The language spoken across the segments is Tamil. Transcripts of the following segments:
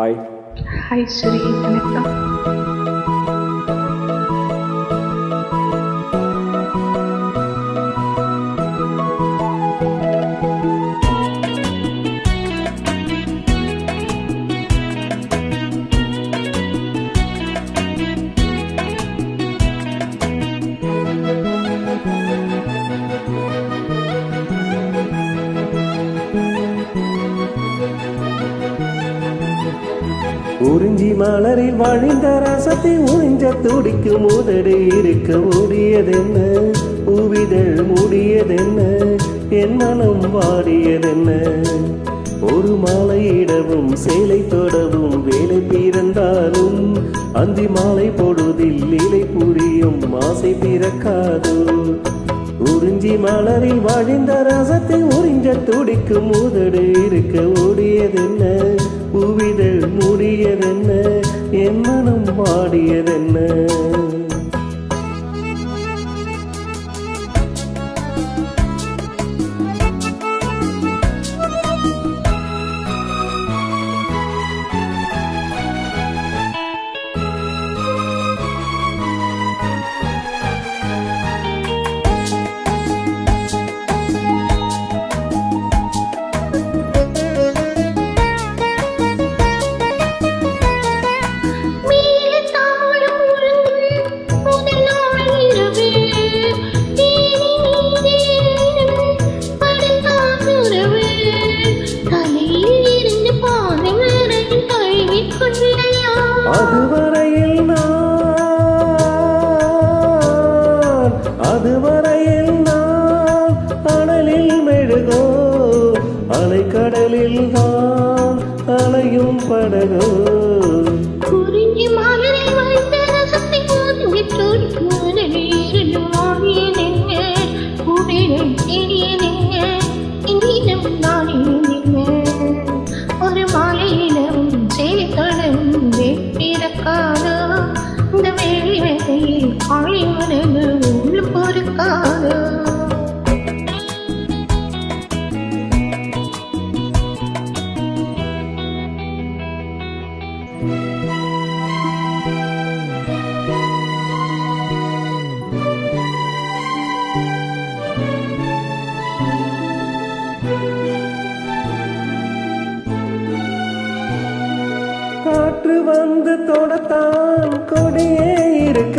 ஹாய். ஹாய் ஸ்ரீ, வணக்கம். உறிஞ்சி மலரில் வழிந்த ரசத்தை உறிஞ்ச துடிக்கும் உதடு இருக்க மூடியதென்ன, பூவிதழ் மூடியதென்ன, என் மனம் வாடியதென்ன. ஒரு மாலையிடவும் சேலை தொடவும் வேலை பிறந்தாலும் அந்தி மாலை பொழுதில் லீலை புரியும் ஆசை பிறக்காது. உறிஞ்சி மலரில் வழிந்த ரசத்தை உறிஞ்ச துடிக்கும் உதடு இருக்க ஓடியதென்ன, பூவிதழ் மூடியதென்ன, என் மனம் வாடியதென்ன. அதுவரையில் நான் அனலில் மெழுகோ, அலைக்கடலில் தான் அலையும் படகோ. குறிஞ்சி மலரில் வைத்த ரசத்தை ஒதுங்கி துடிக்கும் நீரில் மாறியதென்ன, கூடிடம் தேடியதென்ன, இங்கிடம் நாடியதென்ன. ஒரு மாலையிடவும் சேலை தொடவும் வேப்பிறக்காதோ, இந்த வேலை வேலையில் காளி மனது உள்ள பொறுக்காதோ. காற்று வந்து தொடத்தான் கொடியே இருக்க,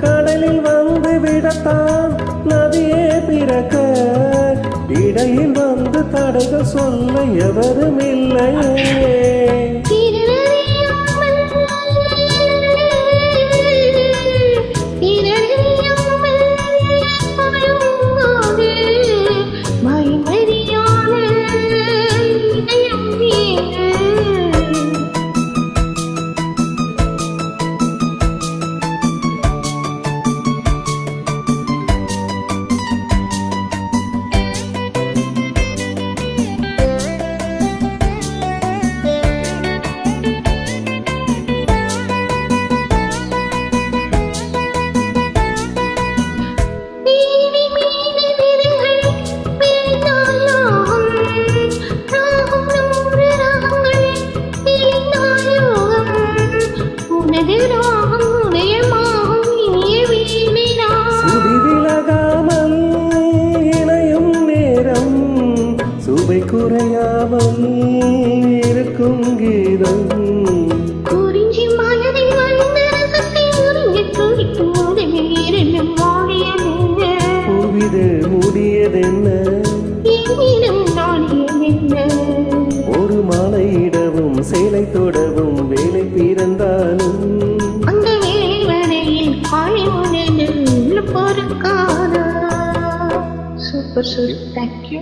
கடலில் வந்து விடத்தான் நதியே பிறக்க, இடையில் வந்து தடைகள் சொல்ல எவரும் இல்லையே. சுவை குறையாமல் இருக்கும் கீதம். குறிஞ்சி மலரில் வந்த ரசத்தை உறிஞ்சி துடிக்கும் உதவில் இரண்டு மாறியதென்ன, பூவிதழ் மூடியதென்ன, என்னிடம் நாடியதென்ன. ஒரு மாலையிடவும் சேலை தொடவும் வேலை பிறந்தாலும் அந்த வேலை வரையில் காளி மனது உள்ள பொறுக்காதோ. Super, thank you.